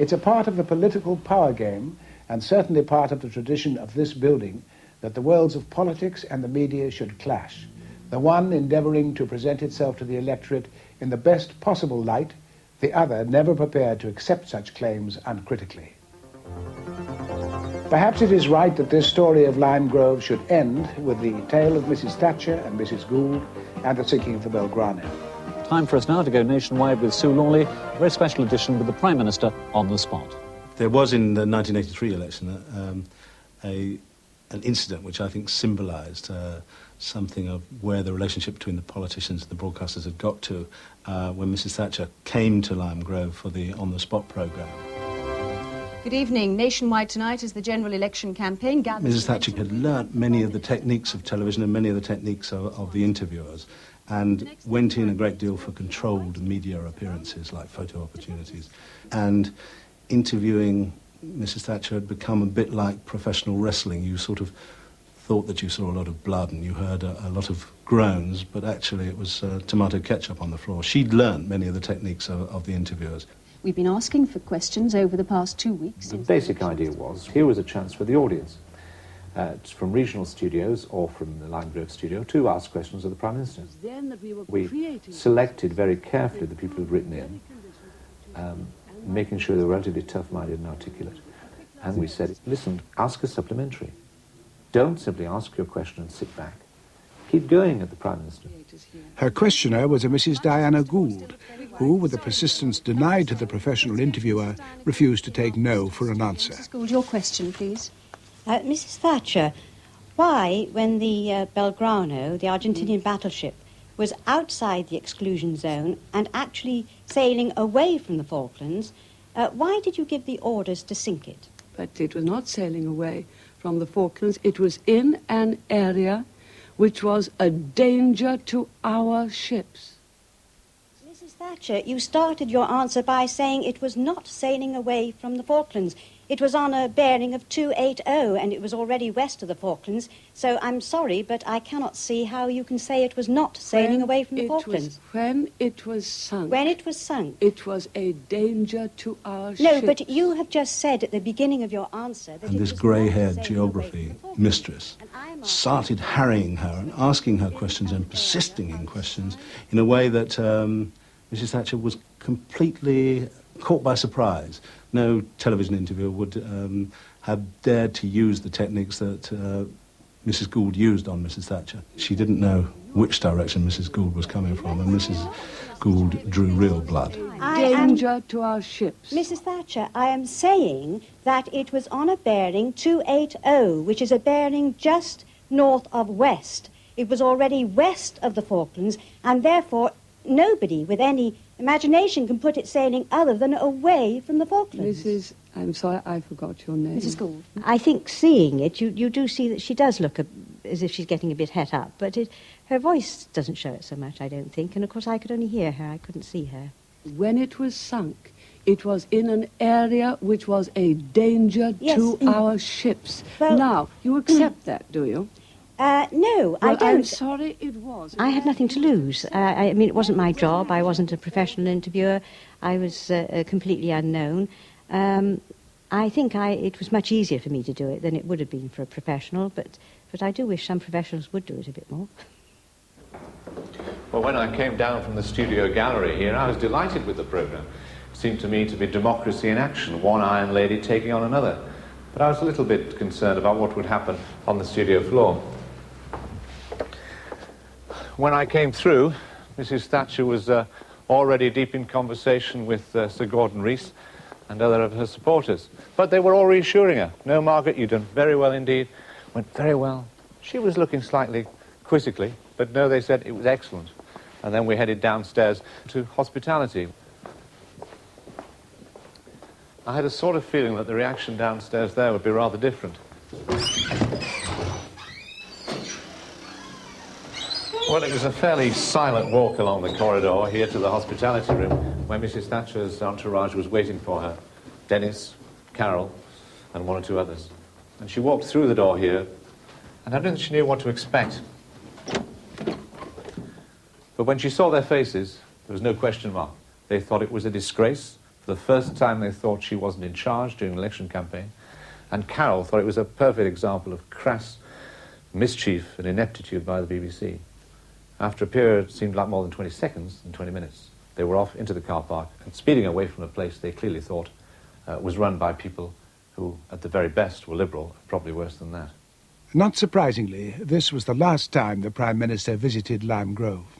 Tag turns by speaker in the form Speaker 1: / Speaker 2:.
Speaker 1: It's a part of the political power game, and certainly part of the tradition of this building, that the worlds of politics and the media should clash, the one endeavouring to present itself to the electorate in the best possible light, the other never prepared to accept such claims uncritically. Perhaps it is right that this story of Lime Grove should end with the tale of Mrs. Thatcher and Mrs. Gould and the sinking of the Belgrano.
Speaker 2: Time for us now to go nationwide with Sue Lawley, a very special edition with the Prime Minister on the spot.
Speaker 3: There was in the 1983 election an incident which I think symbolised something of where the relationship between the politicians and the broadcasters had got to when Mrs. Thatcher came to Lime Grove for the On the Spot programme.
Speaker 4: Good evening. Nationwide tonight as the general election campaign gathers...
Speaker 3: Mrs. Thatcher had learnt many of the techniques of television and many of the techniques of the interviewers, and went in a great deal for controlled media appearances like photo opportunities. And interviewing Mrs. Thatcher had become a bit like professional wrestling. You sort of thought that you saw a lot of blood and you heard a lot of groans, but actually it was tomato ketchup on the floor. She'd learnt many of the techniques of the interviewers.
Speaker 4: We've been asking for questions over the past 2 weeks.
Speaker 5: The basic idea was, here was a chance for the audience, from regional studios or from the Lime Grove studio, to ask questions of the Prime Minister. We selected very carefully the people who'd written in, making sure they were relatively tough-minded and articulate. And we said, listen, ask a supplementary. Don't simply ask your question and sit back. Keep going at the Prime Minister.
Speaker 1: Her questioner was a Mrs. Diana Gould, who, with a persistence denied to the professional interviewer, refused to take no for an answer.
Speaker 4: Mrs. Gould, your question, please.
Speaker 6: Mrs. Thatcher, why, when the Belgrano, the Argentinian battleship, was outside the exclusion zone and actually sailing away from the Falklands, why did you give the orders to sink it?
Speaker 7: But it was not sailing away from the Falklands. It was in an area which was a danger to our ships.
Speaker 6: Mrs. Thatcher, you started your answer by saying it was not sailing away from the Falklands. It was on a bearing of 280, and it was already west of the Falklands. So I'm sorry, but I cannot see how you can say it was not sailing away from the Falklands.
Speaker 7: When it was sunk.
Speaker 6: When it was sunk.
Speaker 7: It was a danger to our ships.
Speaker 6: No, but you have just said at the beginning of your answer that
Speaker 3: and this grey-haired geography mistress started harrying her and asking her questions and persisting in questions in a way that Mrs. Thatcher was completely caught by surprise. No television interviewer would have dared to use the techniques that Mrs. Gould used on Mrs. Thatcher. She didn't know which direction Mrs. Gould was coming from, and Mrs. Gould drew real blood.
Speaker 7: Danger to our ships.
Speaker 6: Mrs. Thatcher, I am saying that it was on a bearing 280, which is a bearing just north of west. It was already west of the Falklands, and therefore nobody with any imagination can put it sailing other than away from the Falklands.
Speaker 7: I'm sorry, I forgot your name.
Speaker 6: Mrs. Gould. I think seeing it, you do see that she does look as if she's getting a bit het up, but her voice doesn't show it so much, I don't think, and of course I could only hear her, I couldn't see her.
Speaker 7: When it was sunk, it was in an area which was a danger to our ships. Well, now, you accept that, do you?
Speaker 6: No, I don't.
Speaker 7: I'm sorry, it was.
Speaker 6: I had nothing to lose. I mean, it wasn't my job. I wasn't a professional interviewer. I was completely unknown. I think it was much easier for me to do it than it would have been for a professional, but I do wish some professionals would do it a bit more.
Speaker 8: Well, when I came down from the studio gallery here, I was delighted with the programme. It seemed to me to be democracy in action, one iron lady taking on another. But I was a little bit concerned about what would happen on the studio floor. When I came through, Mrs. Thatcher was already deep in conversation with Sir Gordon Rees and other of her supporters. But they were all reassuring her. No, Margaret, you've done very well indeed. Went very well. She was looking slightly quizzically, but no, they said it was excellent. And then we headed downstairs to hospitality. I had a sort of feeling that the reaction downstairs there would be rather different. Well, it was a fairly silent walk along the corridor here to the hospitality room where Mrs. Thatcher's entourage was waiting for her. Dennis, Carol, and one or two others. And she walked through the door here, and I don't think she knew what to expect. But when she saw their faces, there was no question mark. They thought it was a disgrace for For the first time, they thought she wasn't in charge during the election campaign. And Carol thought it was a perfect example of crass mischief and ineptitude by the BBC. After a period, it seemed like more than 20 seconds and 20 minutes, they were off into the car park and speeding away from a place they clearly thought was run by people who, at the very best, were liberal, probably worse than that.
Speaker 1: Not surprisingly, this was the last time the Prime Minister visited Lime Grove.